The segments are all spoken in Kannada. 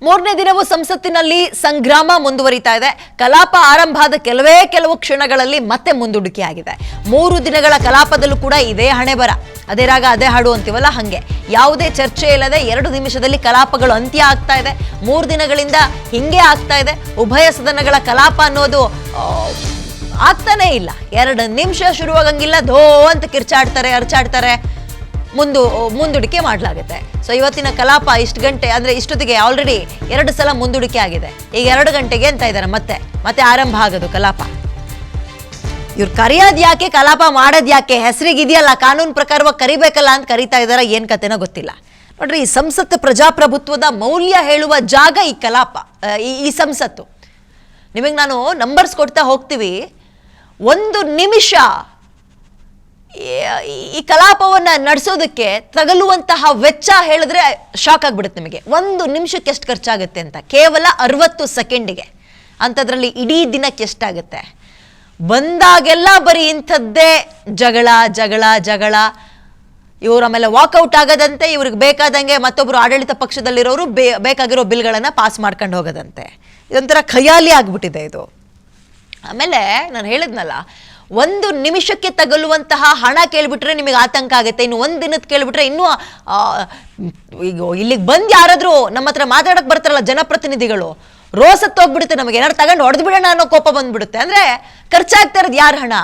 ಮೂರನೇ ದಿನವೂ ಸಂಸತ್ತಿನಲ್ಲಿ ಸಂಗ್ರಾಮ ಮುಂದುವರಿತಾ ಇದೆ. ಕಲಾಪ ಆರಂಭ ಆದ ಕೆಲವು ಕ್ಷಣಗಳಲ್ಲಿ ಮತ್ತೆ ಮುಂದೂಡಿಕೆಯಾಗಿದೆ. 3 ದಿನಗಳ ಕಲಾಪದಲ್ಲೂ ಕೂಡ ಇದೇ ಹಣೆ ಬರ. ಅದೇ ರಾಗ ಅದೇ ಹಾಡು ಅಂತೀವಲ್ಲ ಹಂಗೆ. ಯಾವುದೇ ಚರ್ಚೆ ಇಲ್ಲದೆ 2 ನಿಮಿಷದಲ್ಲಿ ಕಲಾಪಗಳು ಅಂತ್ಯ ಆಗ್ತಾ ಇದೆ. 3 ದಿನಗಳಿಂದ ಹಿಂಗೆ ಆಗ್ತಾ ಇದೆ. ಉಭಯ ಸದನಗಳ ಕಲಾಪ ಅನ್ನೋದು ಆಗ್ತಾನೆ ಇಲ್ಲ. 2 ನಿಮಿಷ ಶುರುವಾಗಂಗಿಲ್ಲ, ಧೋ ಅಂತ ಕಿರ್ಚಾಡ್ತಾರೆ, ಅರ್ಚಾಡ್ತಾರೆ, ಮುಂದೂಡಿಕೆ ಮಾಡಲಾಗುತ್ತೆ. ಸೊ ಇವತ್ತಿನ ಕಲಾಪ ಇಷ್ಟು ಗಂಟೆ ಅಂದ್ರೆ ಇಷ್ಟೊತ್ತಿಗೆ ಆಲ್ರೆಡಿ 2 ಸಲ ಮುಂದೂಡಿಕೆ ಆಗಿದೆ. ಈಗ 2 ಗಂಟೆಗೆ ಅಂತ ಇದ್ದಾರೆ ಮತ್ತೆ ಆರಂಭ ಆಗೋದು ಕಲಾಪ. ಇವ್ರು ಕರೆಯೋದ್ ಯಾಕೆ, ಕಲಾಪ ಮಾಡೋದ್ ಯಾಕೆ, ಹೆಸರಿಗಿದೆಯಲ್ಲ ಕಾನೂನು ಪ್ರಕಾರವಾಗಿ ಕರಿಬೇಕಲ್ಲ ಅಂತ ಕರಿತಾ ಇದಾರ, ಏನ್ ಕತೆನೋ ಗೊತ್ತಿಲ್ಲ. ನೋಡ್ರಿ, ಈ ಸಂಸತ್ತು ಪ್ರಜಾಪ್ರಭುತ್ವದ ಮೌಲ್ಯ ಹೇಳುವ ಜಾಗ ಈ ಕಲಾಪ, ಈ ಸಂಸತ್ತು. ನಿಮಗೆ ನಾನು ನಂಬರ್ಸ್ ಕೊಡ್ತಾ ಹೋಗ್ತೀವಿ. 1 ನಿಮಿಷ ಈ ಕಲಾಪವನ್ನ ನಡೆಸೋದಕ್ಕೆ ತಗಲುವಂತಹ ವೆಚ್ಚ ಹೇಳಿದ್ರೆ ಶಾಕ್ ಆಗ್ಬಿಡುತ್ತೆ ನಿಮಗೆ. 1 ನಿಮಿಷಕ್ಕೆ ಎಷ್ಟು ಖರ್ಚಾಗುತ್ತೆ ಅಂತ, ಕೇವಲ 60 ಸೆಕೆಂಡಿಗೆ. ಅಂಥದ್ರಲ್ಲಿ ಇಡೀ ದಿನಕ್ಕೆ ಎಷ್ಟಾಗುತ್ತೆ? ಬಂದಾಗೆಲ್ಲ ಬರೀ ಇಂಥದ್ದೇ ಜಗಳ ಜಗಳ ಜಗಳ. ಇವ್ರ ಆಮೇಲೆ ವಾಕೌಟ್ ಆಗೋದಂತೆ, ಇವ್ರಿಗೆ ಬೇಕಾದಂಗೆ ಮತ್ತೊಬ್ರು ಆಡಳಿತ ಪಕ್ಷದಲ್ಲಿರೋರು ಬೇಕಾಗಿರೋ ಬಿಲ್ಗಳನ್ನು ಪಾಸ್ ಮಾಡ್ಕೊಂಡು ಹೋಗೋದಂತೆ. ಇದೊಂಥರ ಖಯಾಲಿ ಆಗ್ಬಿಟ್ಟಿದೆ ಇದು. ಆಮೇಲೆ ನಾನು ಹೇಳಿದ್ನಲ್ಲ, 1 ನಿಮಿಷಕ್ಕೆ ತಗಲುವಂತಹ ಹಣ ಕೇಳ್ಬಿಟ್ರೆ ನಿಮಗೆ ಆತಂಕ ಆಗುತ್ತೆ. ಇನ್ನು 1 ದಿನದ ಕೇಳ್ಬಿಟ್ರೆ ಇನ್ನೂ ಈಗ ಇಲ್ಲಿಗೆ ಬಂದು ಯಾರಾದ್ರೂ ನಮ್ಮ ಹತ್ರ ಮಾತಾಡಕ್ ಬರ್ತಾರಲ್ಲ ಜನಪ್ರತಿನಿಧಿಗಳು, ರೋಸತ್ತೋಗ್ಬಿಡುತ್ತೆ ನಮಗೆ. ಏನಾದ್ರು ತಗೊಂಡು ಹೊಡೆದು ಬಿಡೋಣ ಅನ್ನೋ ಕೋಪ ಬಂದ್ಬಿಡುತ್ತೆ. ಅಂದ್ರೆ ಖರ್ಚಾಗ್ತಾ ಇರೋದು ಯಾರ ಹಣ?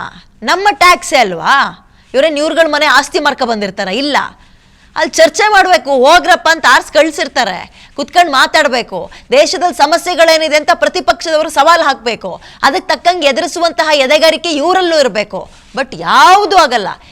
ನಮ್ಮ ಟ್ಯಾಕ್ಸೇ ಅಲ್ವಾ? ಇವ್ರೇನು ಇವ್ರುಗಳ ಮನೆ ಆಸ್ತಿ ಮಾರ್ಕ ಬಂದಿರ್ತಾರ? ಇಲ್ಲ. ಅಲ್ಲಿ ಚರ್ಚೆ ಮಾಡಬೇಕು, ಹೋಗ್ರಪ್ಪ ಅಂತ ಆರ್ಸ್ ಕಳಿಸಿರ್ತಾರೆ, ಕುತ್ಕೊಂಡು ಮಾತಾಡಬೇಕು. ದೇಶದಲ್ಲಿ ಸಮಸ್ಯೆಗಳೇನಿದೆ ಅಂತ ಪ್ರತಿಪಕ್ಷದವರು ಸವಾಲು ಹಾಕಬೇಕು. ಅದಕ್ಕೆ ತಕ್ಕಂಗೆ ಎದುರಿಸುವಂತಹ ಎದೆಗಾರಿಕೆ ಇವರಲ್ಲೂ ಇರಬೇಕು. ಬಟ್ ಯಾವುದೂ ಆಗಲ್ಲ.